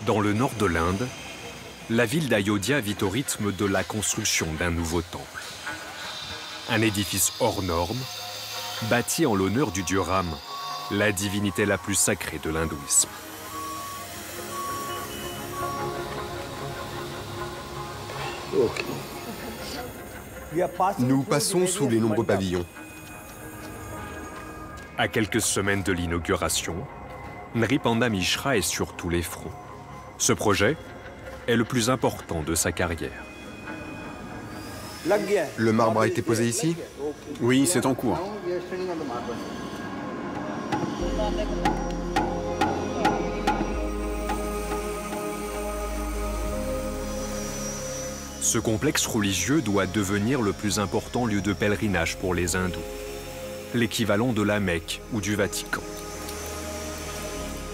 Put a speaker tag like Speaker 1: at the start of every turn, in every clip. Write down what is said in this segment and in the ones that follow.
Speaker 1: Dans le nord de l'Inde, la ville d'Ayodhya vit au rythme de la construction d'un nouveau temple. Un édifice hors norme, bâti en l'honneur du dieu Ram, la divinité la plus sacrée de l'hindouisme.
Speaker 2: Nous passons sous les nombreux pavillons.
Speaker 1: À quelques semaines de l'inauguration, Nripanda Mishra est sur tous les fronts. Ce projet est le plus important de sa carrière.
Speaker 2: Le marbre a été posé ici?
Speaker 3: Oui, c'est en cours.
Speaker 1: Ce complexe religieux doit devenir le plus important lieu de pèlerinage pour les hindous, l'équivalent de la Mecque ou du Vatican.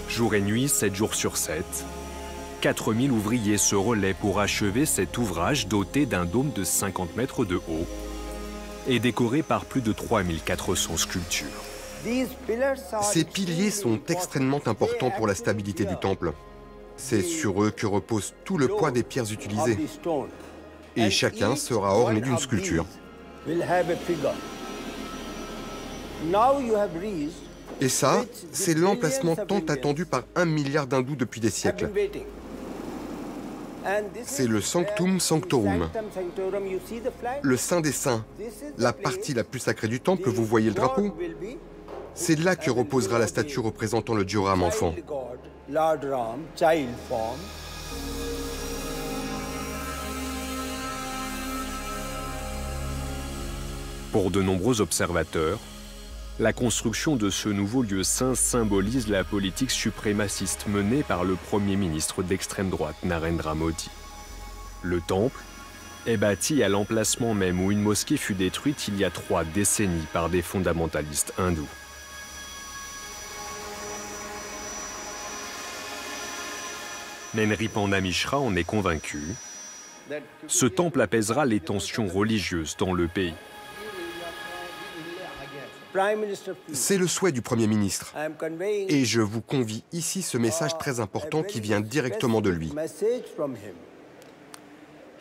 Speaker 1: Jour et nuit, 7 jours sur 7, 4000 ouvriers se relaient pour achever cet ouvrage doté d'un dôme de 50 mètres de haut et décoré par plus de 3400 sculptures.
Speaker 2: Ces piliers sont extrêmement importants pour la stabilité du temple. C'est sur eux que repose tout le poids des pierres utilisées. Et chacun sera orné d'une sculpture. Et ça, c'est l'emplacement tant attendu par 1 milliard d'hindous depuis des siècles. C'est le Sanctum Sanctorum, le Saint des Saints, la partie la plus sacrée du temple. Vous voyez le drapeau? C'est là que reposera la statue représentant le dieu Ram enfant.
Speaker 1: Pour de nombreux observateurs, la construction de ce nouveau lieu saint symbolise la politique suprémaciste menée par le Premier ministre d'extrême droite Narendra Modi. Le temple est bâti à l'emplacement même où une mosquée fut détruite il y a 3 décennies par des fondamentalistes hindous. Mais Nripanda Mishra en est convaincu. Ce temple apaisera les tensions religieuses dans le pays.
Speaker 2: C'est le souhait du Premier ministre. Et je vous convie ici ce message très important qui vient directement de lui.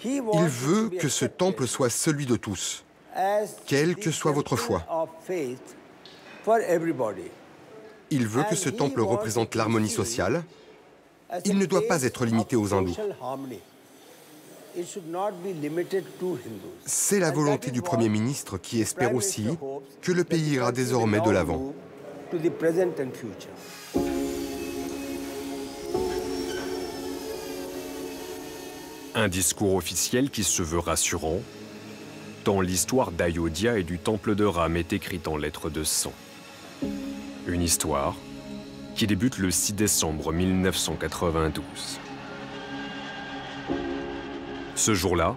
Speaker 2: Il veut que ce temple soit celui de tous, quelle que soit votre foi. Il veut que ce temple représente l'harmonie sociale. Il ne doit pas être limité aux hindous. C'est la volonté du Premier ministre qui espère aussi que le pays ira désormais de l'avant.
Speaker 1: Un discours officiel qui se veut rassurant, tant l'histoire d'Ayodhya et du temple de Ram est écrite en lettres de sang. Une histoire qui débute le 6 décembre 1992. Ce jour-là,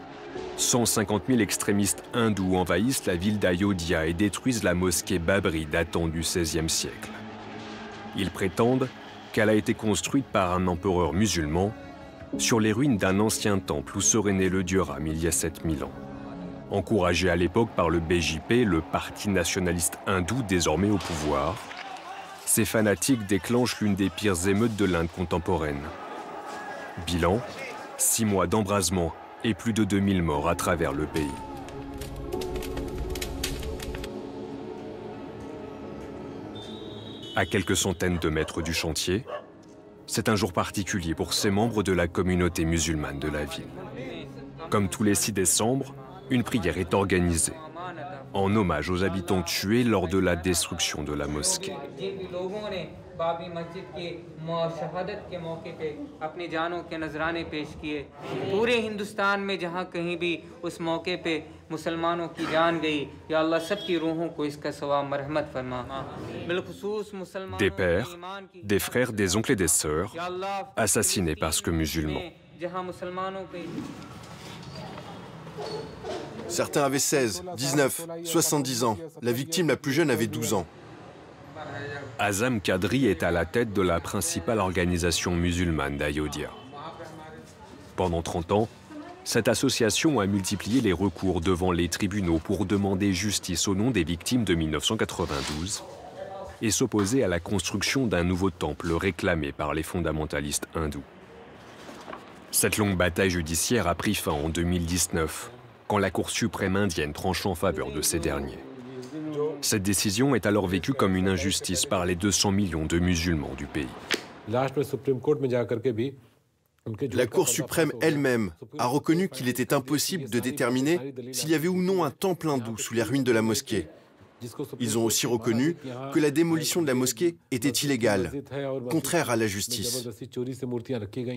Speaker 1: 150 000 extrémistes hindous envahissent la ville d'Ayodhya et détruisent la mosquée Babri datant du XVIe siècle. Ils prétendent qu'elle a été construite par un empereur musulman sur les ruines d'un ancien temple où serait né le dieu Ram il y a 7000 ans. Encouragé à l'époque par le BJP, le parti nationaliste hindou désormais au pouvoir, ces fanatiques déclenchent l'une des pires émeutes de l'Inde contemporaine. Bilan, 6 mois d'embrasement et plus de 2000 morts à travers le pays. À quelques centaines de mètres du chantier, c'est un jour particulier pour ces membres de la communauté musulmane de la ville. Comme tous les 6 décembre, une prière est organisée, en hommage aux habitants tués lors de la destruction de la mosquée.
Speaker 4: Babri मस्जिद की शहादत के मौके पे अपनी जानों के नजराने पेश किए। पूरे हिंदुस्तान में जहाँ कहीं भी उस मौके पे मुसलमानों की जान गई, या अल्लाह सबकी रूहों को इसका सवाब मरहमत फरमा। बिलखुसूस मुसलमानों
Speaker 1: Des pères, des frères, des oncles et des sœurs, assassinés parce que musulmans.
Speaker 4: जहाँ मुसलमानों पे
Speaker 3: Certains avaient 16, 19, 70 ans. La victime la plus jeune avait 12 ans.
Speaker 1: Azam Kadri est à la tête de la principale organisation musulmane d'Ayodhya. Pendant 30 ans, cette association a multiplié les recours devant les tribunaux pour demander justice au nom des victimes de 1992 et s'opposer à la construction d'un nouveau temple réclamé par les fondamentalistes hindous. Cette longue bataille judiciaire a pris fin en 2019, quand la Cour suprême indienne tranche en faveur de ces derniers. Cette décision est alors vécue comme une injustice par les 200 millions de musulmans du pays.
Speaker 3: La Cour suprême elle-même a reconnu qu'il était impossible de déterminer s'il y avait ou non un temple hindou sous les ruines de la mosquée. Ils ont aussi reconnu que la démolition de la mosquée était illégale, contraire à la justice.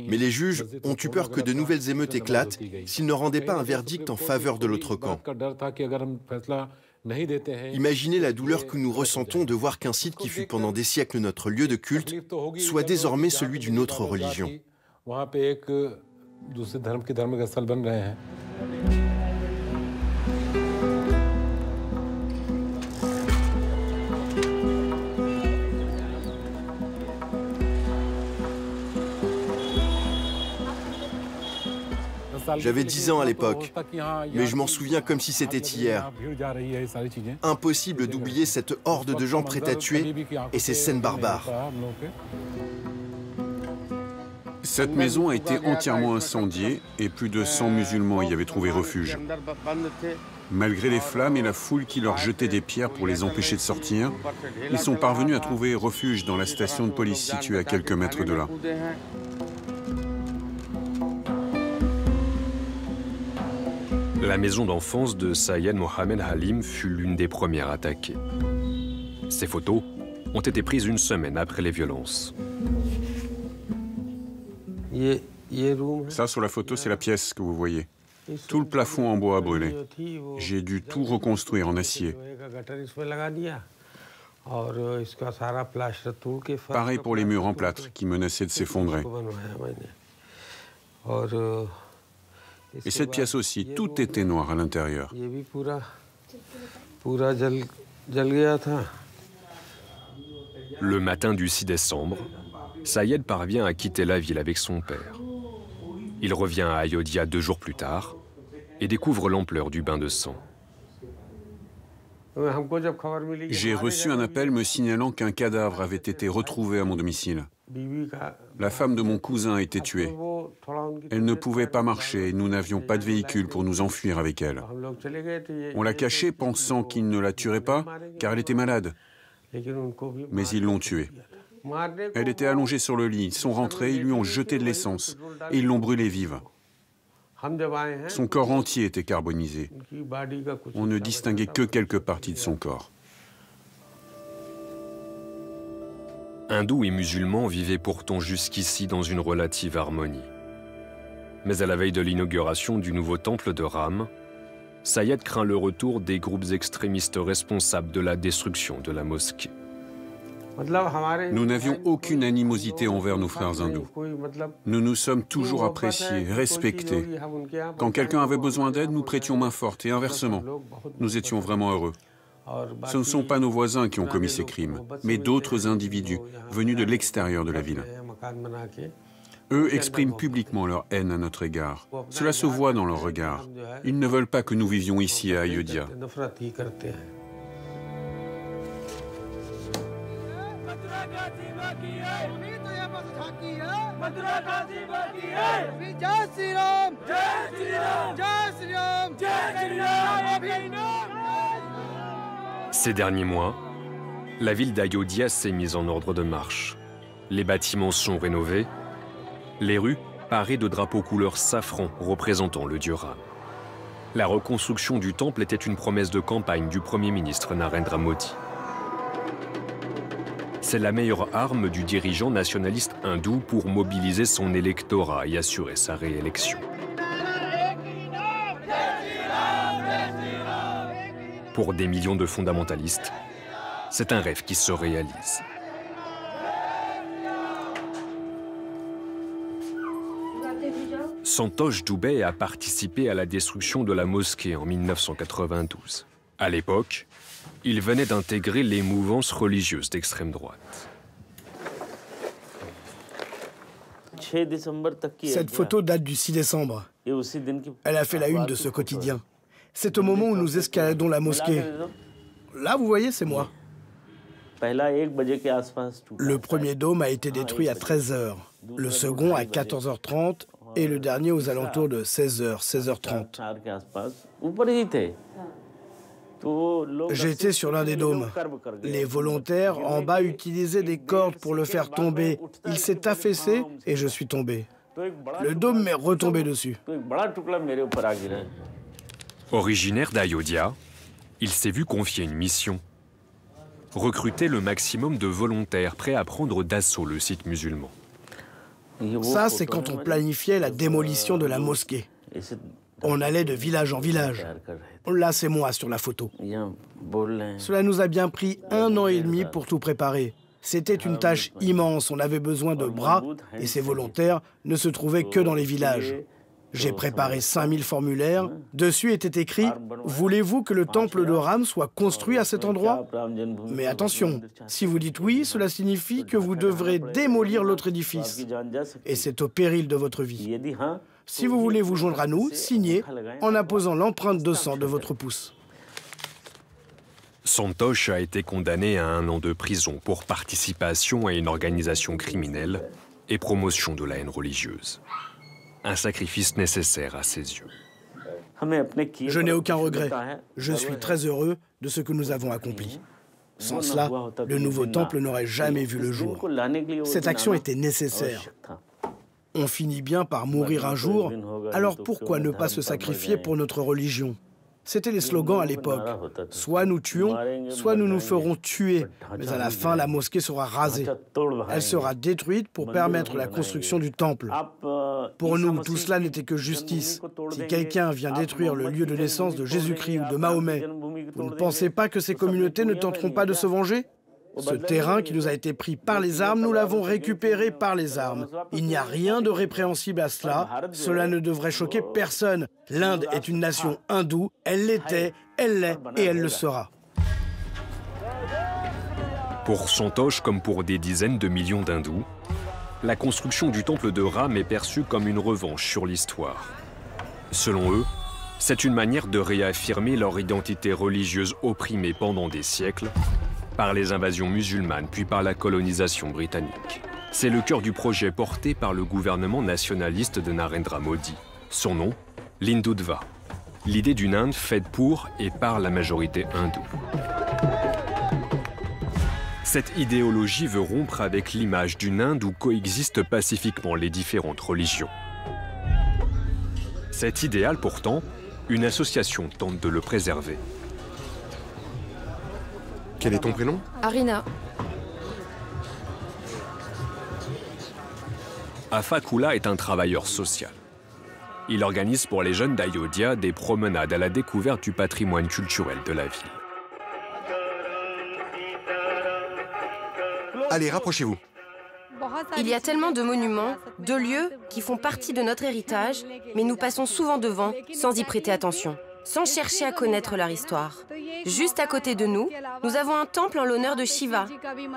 Speaker 3: Mais les juges ont eu peur que de nouvelles émeutes éclatent s'ils ne rendaient pas un verdict en faveur de l'autre camp. Imaginez la douleur que nous ressentons de voir qu'un site qui fut pendant des siècles notre lieu de culte soit désormais celui d'une autre religion. J'avais 10 ans à l'époque, mais je m'en souviens comme si c'était hier. Impossible d'oublier cette horde de gens prêts à tuer et ces scènes barbares.
Speaker 5: Cette maison a été entièrement incendiée et plus de 100 musulmans y avaient trouvé refuge. Malgré les flammes et la foule qui leur jetait des pierres pour les empêcher de sortir, ils sont parvenus à trouver refuge dans la station de police située à quelques mètres de là.
Speaker 1: La maison d'enfance de Sayed Mohamed Halim fut l'une des premières attaquées. Ces photos ont été prises une semaine après les violences.
Speaker 5: Ça, sur la photo, c'est la pièce que vous voyez. Tout le plafond en bois a brûlé. J'ai dû tout reconstruire en acier. Pareil pour les murs en plâtre qui menaçaient de s'effondrer. Et cette pièce aussi, tout était noir à l'intérieur.
Speaker 1: Le matin du 6 décembre, Sayed parvient à quitter la ville avec son père. Il revient à Ayodhya 2 jours plus tard et découvre l'ampleur du bain de sang.
Speaker 5: J'ai reçu un appel me signalant qu'un cadavre avait été retrouvé à mon domicile. La femme de mon cousin a été tuée. Elle ne pouvait pas marcher et nous n'avions pas de véhicule pour nous enfuir avec elle. On l'a cachée pensant qu'ils ne la tueraient pas car elle était malade. Mais ils l'ont tuée. Elle était allongée sur le lit. Ils sont rentrés, ils lui ont jeté de l'essence et ils l'ont brûlée vive. Son corps entier était carbonisé. On ne distinguait que quelques parties de son corps.
Speaker 1: Hindous et musulmans vivaient pourtant jusqu'ici dans une relative harmonie. Mais à la veille de l'inauguration du nouveau temple de Ram, Sayed craint le retour des groupes extrémistes responsables de la destruction de la mosquée.
Speaker 5: Nous n'avions aucune animosité envers nos frères hindous. Nous nous sommes toujours appréciés, respectés. Quand quelqu'un avait besoin d'aide, nous prêtions main forte et inversement. Nous étions vraiment heureux. Ce ne sont pas nos voisins qui ont commis ces crimes, mais d'autres individus venus de l'extérieur de la ville. Eux expriment publiquement leur haine à notre égard. Cela se voit dans leur regard. Ils ne veulent pas que nous vivions ici à Ayodhya.
Speaker 1: Ces derniers mois, la ville d'Ayodhya s'est mise en ordre de marche. Les bâtiments sont rénovés, les rues parées de drapeaux couleur safran représentant le dieu Ram. La reconstruction du temple était une promesse de campagne du Premier ministre Narendra Modi. C'est la meilleure arme du dirigeant nationaliste hindou pour mobiliser son électorat et assurer sa réélection. Pour des millions de fondamentalistes, c'est un rêve qui se réalise. Santosh Dubey a participé à la destruction de la mosquée en 1992. À l'époque, il venait d'intégrer les mouvances religieuses d'extrême droite.
Speaker 6: Cette photo date du 6 décembre. Elle a fait la une de ce quotidien. C'est au moment où nous escaladons la mosquée. Là, vous voyez, c'est moi. Le premier dôme a été détruit à 13h, le second à 14h30 et le dernier aux alentours de 16h, 16h30. J'étais sur l'un des dômes. Les volontaires en bas utilisaient des cordes pour le faire tomber. Il s'est affaissé et je suis tombé. Le dôme m'est retombé dessus.
Speaker 1: Originaire d'Ayodhya, il s'est vu confier une mission. Recruter le maximum de volontaires prêts à prendre d'assaut le site musulman.
Speaker 6: Ça, c'est quand on planifiait la démolition de la mosquée. On allait de village en village. Là, c'est moi sur la photo. Cela nous a bien pris 1 an et demi pour tout préparer. C'était une tâche immense, on avait besoin de bras et ces volontaires ne se trouvaient que dans les villages. J'ai préparé 5000 formulaires. Dessus était écrit « Voulez-vous que le temple de Ram soit construit à cet endroit ?» Mais attention, si vous dites oui, cela signifie que vous devrez démolir l'autre édifice. Et c'est au péril de votre vie. Si vous voulez vous joindre à nous, signez en apposant l'empreinte de sang de votre pouce.
Speaker 1: Santosh a été condamné à 1 an de prison pour participation à une organisation criminelle et promotion de la haine religieuse. Un sacrifice nécessaire à ses yeux.
Speaker 6: Je n'ai aucun regret. Je suis très heureux de ce que nous avons accompli. Sans cela, le nouveau temple n'aurait jamais vu le jour. Cette action était nécessaire. On finit bien par mourir un jour, alors pourquoi ne pas se sacrifier pour notre religion? C'était les slogans à l'époque. Soit nous tuons, soit nous nous ferons tuer. Mais à la fin, la mosquée sera rasée. Elle sera détruite pour permettre la construction du temple. Pour nous, tout cela n'était que justice. Si quelqu'un vient détruire le lieu de naissance de Jésus-Christ ou de Mahomet, vous ne pensez pas que ces communautés ne tenteront pas de se venger? Ce terrain qui nous a été pris par les armes, nous l'avons récupéré par les armes. Il n'y a rien de répréhensible à cela. Cela ne devrait choquer personne. L'Inde est une nation hindoue. Elle l'était, elle l'est et elle le sera.
Speaker 1: Pour Santosh, comme pour des dizaines de millions d'hindous, la construction du temple de Ram est perçue comme une revanche sur l'histoire. Selon eux, c'est une manière de réaffirmer leur identité religieuse opprimée pendant des siècles, par les invasions musulmanes, puis par la colonisation britannique. C'est le cœur du projet porté par le gouvernement nationaliste de Narendra Modi. Son nom, l'Hindutva. L'idée d'une Inde faite pour et par la majorité hindoue. Cette idéologie veut rompre avec l'image d'une Inde où coexistent pacifiquement les différentes religions. Cet idéal, pourtant, une association tente de le préserver.
Speaker 2: Quel est ton prénom?
Speaker 7: Arina.
Speaker 1: Afakula est un travailleur social. Il organise pour les jeunes d'Ayodhya des promenades à la découverte du patrimoine culturel de la ville.
Speaker 2: Allez, rapprochez-vous.
Speaker 7: Il y a tellement de monuments, de lieux qui font partie de notre héritage, mais nous passons souvent devant sans y prêter attention, sans chercher à connaître leur histoire. Juste à côté de nous, nous avons un temple en l'honneur de Shiva.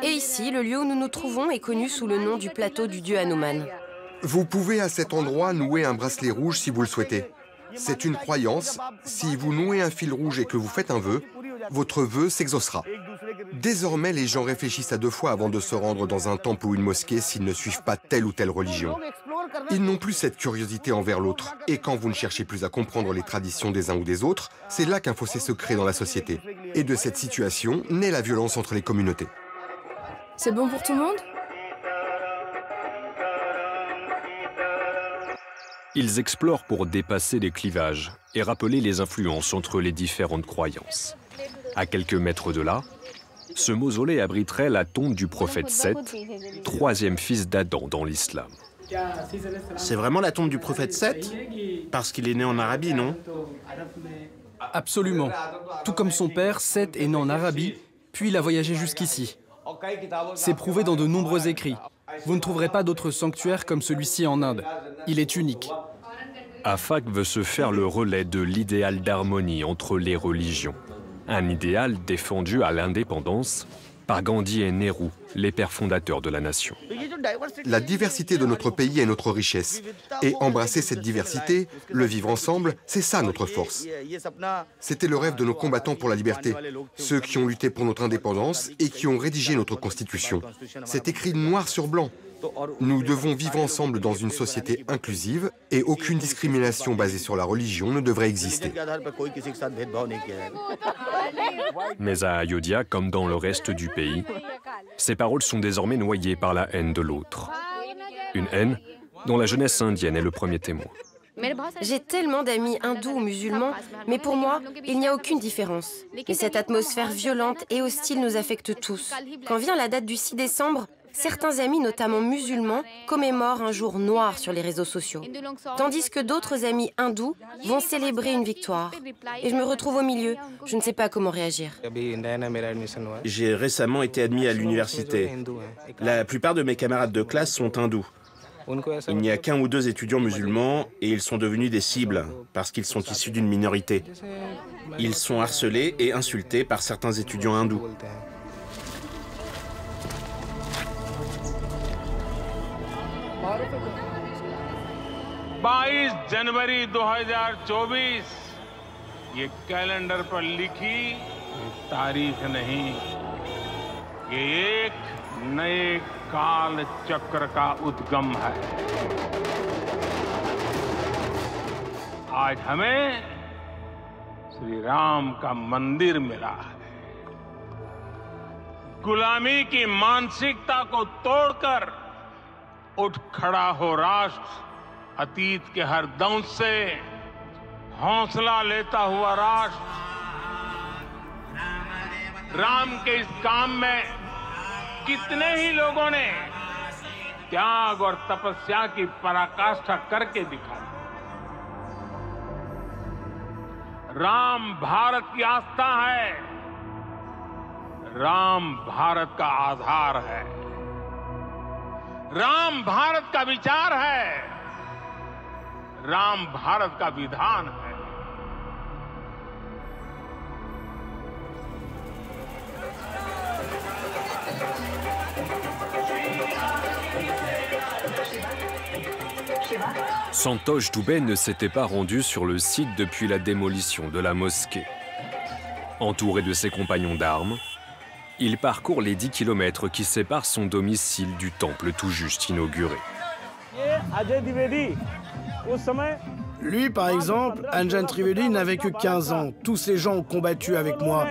Speaker 7: Et ici, le lieu où nous nous trouvons est connu sous le nom du plateau du dieu Hanuman.
Speaker 2: Vous pouvez à cet endroit nouer un bracelet rouge si vous le souhaitez. C'est une croyance. Si vous nouez un fil rouge et que vous faites un vœu, votre vœu s'exaucera. Désormais, les gens réfléchissent à 2 fois avant de se rendre dans un temple ou une mosquée s'ils ne suivent pas telle ou telle religion. Ils n'ont plus cette curiosité envers l'autre. Et quand vous ne cherchez plus à comprendre les traditions des uns ou des autres, c'est là qu'un fossé se crée dans la société. Et de cette situation naît la violence entre les communautés.
Speaker 7: C'est bon pour tout le monde?
Speaker 1: Ils explorent pour dépasser les clivages et rappeler les influences entre les différentes croyances. À quelques mètres de là, ce mausolée abriterait la tombe du prophète Seth, 3e fils d'Adam dans l'islam.
Speaker 8: C'est vraiment la tombe du prophète Seth? Parce qu'il est né en Arabie, non?
Speaker 9: Absolument. Tout comme son père, Seth est né en Arabie, puis il a voyagé jusqu'ici. C'est prouvé dans de nombreux écrits. Vous ne trouverez pas d'autre sanctuaire comme celui-ci en Inde. Il est unique.
Speaker 1: Afak veut se faire le relais de l'idéal d'harmonie entre les religions. Un idéal défendu à l'indépendance par Gandhi et Nehru les pères fondateurs de la nation.
Speaker 2: La diversité de notre pays est notre richesse. Et embrasser cette diversité, le vivre ensemble, c'est ça notre force. C'était le rêve de nos combattants pour la liberté, ceux qui ont lutté pour notre indépendance et qui ont rédigé notre Constitution. C'est écrit noir sur blanc. Nous devons vivre ensemble dans une société inclusive et aucune discrimination basée sur la religion ne devrait exister.
Speaker 1: Mais à Ayodhya, comme dans le reste du pays, ces paroles sont désormais noyées par la haine de l'autre. Une haine dont la jeunesse indienne est le premier témoin.
Speaker 7: J'ai tellement d'amis hindous ou musulmans, mais pour moi, il n'y a aucune différence. Mais cette atmosphère violente et hostile nous affecte tous. Quand vient la date du 6 décembre, certains amis, notamment musulmans, commémorent un jour noir sur les réseaux sociaux. Tandis que d'autres amis hindous vont célébrer une victoire. Et je me retrouve au milieu. Je ne sais pas comment réagir.
Speaker 8: J'ai récemment été admis à l'université. La plupart de mes camarades de classe sont hindous. Il n'y a qu'un ou deux étudiants musulmans et ils sont devenus des cibles parce qu'ils sont issus d'une minorité. Ils sont harcelés et insultés par certains étudiants hindous. « 22 जनवरी 2024 ये कैलेंडर पर लिखी तारीख नहीं, ये एक नए काल चक्र का उद्गम है। आज हमें श्री राम का मंदिर मिला है। गुलामी की मानसिकता को तोड़कर उठ खड़ा हो राष्ट्र, अतीत के हर दंश से हौसला लेता हुआ राष्ट्र। राम के इस काम में कितने ही लोगों ने त्याग और तपस्या की पराकाष्ठा करके दिखाई। राम भारत की आस्था है, राम भारत का आधार है, राम भारत का विचार है, राम भारत का विधान है।
Speaker 1: Santosh Dubey ne s'était pas rendu sur le site depuis la démolition de la mosquée. Entouré de ses compagnons d'armes, il parcourt les 10 kilomètres qui séparent son domicile du temple tout juste inauguré.
Speaker 6: Lui, par exemple, Anjan Trivedi n'avait que 15 ans. Tous ces gens ont combattu avec moi.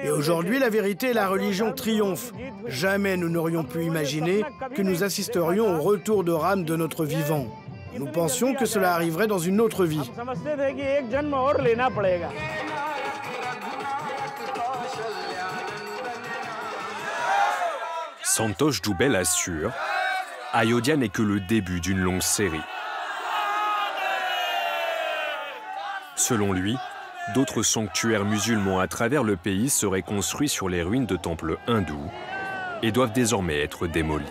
Speaker 6: Et aujourd'hui, la vérité et la religion triomphent. Jamais nous n'aurions pu imaginer que nous assisterions au retour de Ram de notre vivant. Nous pensions que cela arriverait dans une autre vie.
Speaker 1: Santosh Dubey l'assure, Ayodhya n'est que le début d'une longue série. Selon lui, d'autres sanctuaires musulmans à travers le pays seraient construits sur les ruines de temples hindous et doivent désormais être démolis.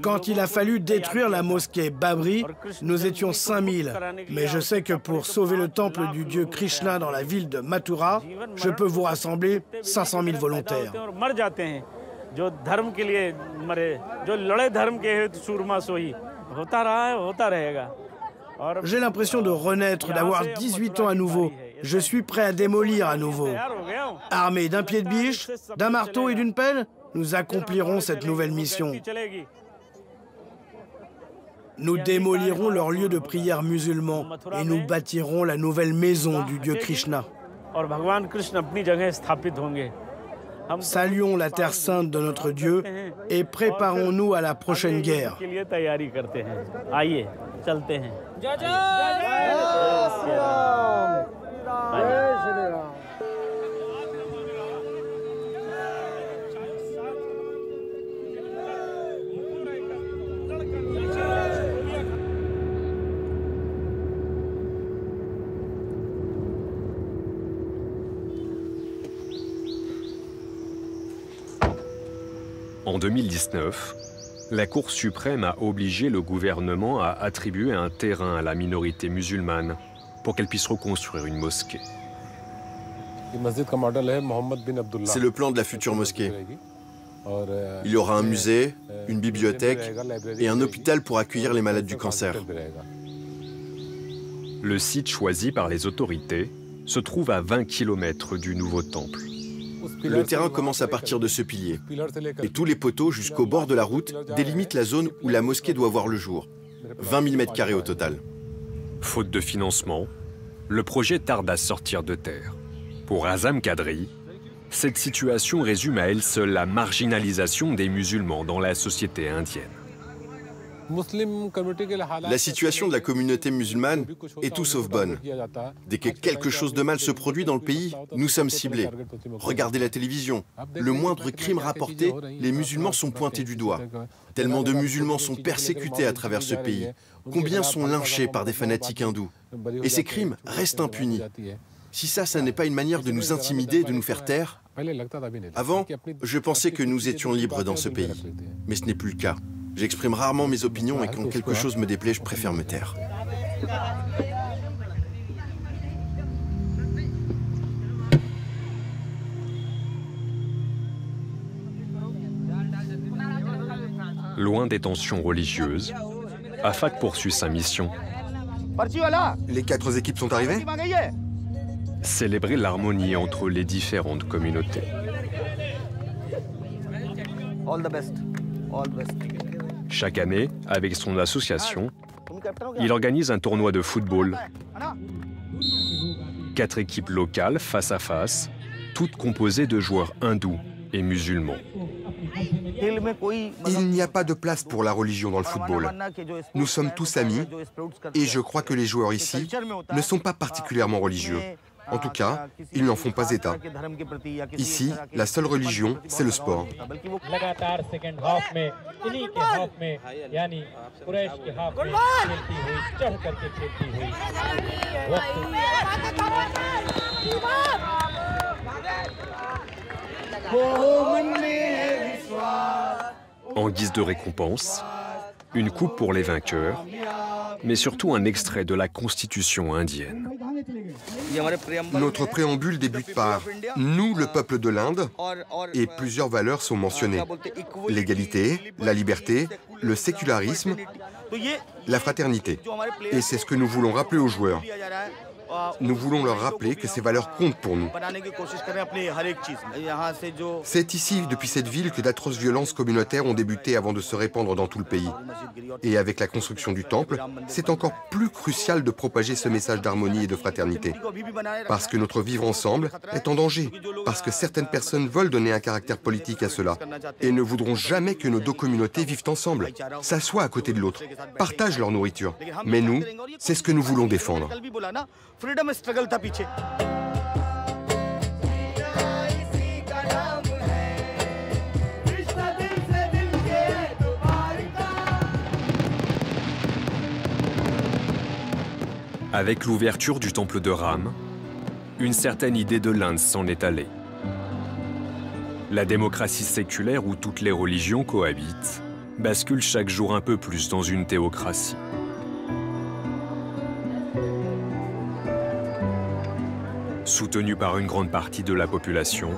Speaker 6: Quand il a fallu détruire la mosquée Babri, nous étions 5000. Mais je sais que pour sauver le temple du dieu Krishna dans la ville de Mathura, je peux vous rassembler 500 000 volontaires. J'ai l'impression de renaître, d'avoir 18 ans à nouveau. Je suis prêt à démolir à nouveau. Armés d'un pied de biche, d'un marteau et d'une pelle, nous accomplirons cette nouvelle mission. Nous démolirons leur lieu de prière musulman et nous bâtirons la nouvelle maison du dieu Krishna. Saluons la terre sainte de notre Dieu et préparons-nous à la prochaine guerre.
Speaker 1: En 2019, la Cour suprême a obligé le gouvernement à attribuer un terrain à la minorité musulmane pour qu'elle puisse reconstruire une mosquée.
Speaker 3: C'est le plan de la future mosquée. Il y aura un musée, une bibliothèque et un hôpital pour accueillir les malades du cancer.
Speaker 1: Le site choisi par les autorités se trouve à 20 km du nouveau temple.
Speaker 3: Le terrain commence à partir de ce pilier. Et tous les poteaux jusqu'au bord de la route délimitent la zone où la mosquée doit voir le jour. 20 000 m² au total.
Speaker 1: Faute de financement, le projet tarde à sortir de terre. Pour Azam Kadri, cette situation résume à elle seule la marginalisation des musulmans dans la société indienne.
Speaker 3: La situation de la communauté musulmane est tout sauf bonne. Dès que quelque chose de mal se produit dans le pays, nous sommes ciblés. Regardez la télévision. Le moindre crime rapporté, les musulmans sont pointés du doigt. Tellement de musulmans sont persécutés à travers ce pays. Combien sont lynchés par des fanatiques hindous? Et ces crimes restent impunis. Si ça n'est pas une manière de nous intimider, de nous faire taire. Avant, je pensais que nous étions libres dans ce pays. Mais ce n'est plus le cas. J'exprime rarement mes opinions et quand quelque chose me déplaît, je préfère me taire.
Speaker 1: Loin des tensions religieuses, Afaq poursuit sa mission.
Speaker 2: Les 4 équipes sont arrivées?
Speaker 1: Célébrer l'harmonie entre les différentes communautés.
Speaker 10: All the best. All the best.
Speaker 1: Chaque année, avec son association, il organise un tournoi de football. 4 équipes locales face à face, toutes composées de joueurs hindous et musulmans.
Speaker 2: Il n'y a pas de place pour la religion dans le football. Nous sommes tous amis et je crois que les joueurs ici ne sont pas particulièrement religieux. En tout cas, ils n'en font pas état. Ici, la seule religion, c'est le sport.
Speaker 1: En guise de récompense, une coupe pour les vainqueurs, mais surtout un extrait de la Constitution indienne.
Speaker 2: Notre préambule débute par « Nous, le peuple de l'Inde » et plusieurs valeurs sont mentionnées. L'égalité, la liberté, le sécularisme, la fraternité. Et c'est ce que nous voulons rappeler aux joueurs. Nous voulons leur rappeler que ces valeurs comptent pour nous. C'est ici, depuis cette ville, que d'atroces violences communautaires ont débuté avant de se répandre dans tout le pays. Et avec la construction du temple, c'est encore plus crucial de propager ce message d'harmonie et de fraternité. Parce que notre vivre ensemble est en danger. Parce que certaines personnes veulent donner un caractère politique à cela et ne voudront jamais que nos 2 communautés vivent ensemble, s'assoient à côté de l'autre, partagent leur nourriture. Mais nous, c'est ce que nous voulons défendre.
Speaker 1: Avec l'ouverture du temple de Ram, une certaine idée de l'Inde s'en est allée. La démocratie séculaire où toutes les religions cohabitent bascule chaque jour un peu plus dans une théocratie. Soutenu par une grande partie de la population,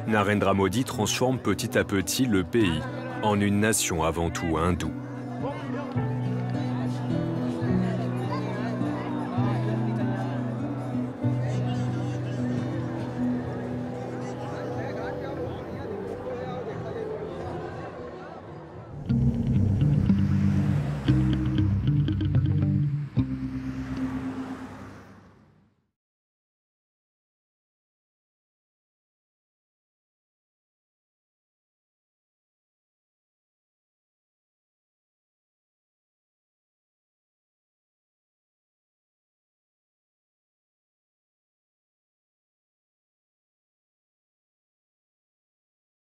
Speaker 1: Narendra Modi transforme petit à petit le pays en une nation avant tout hindoue.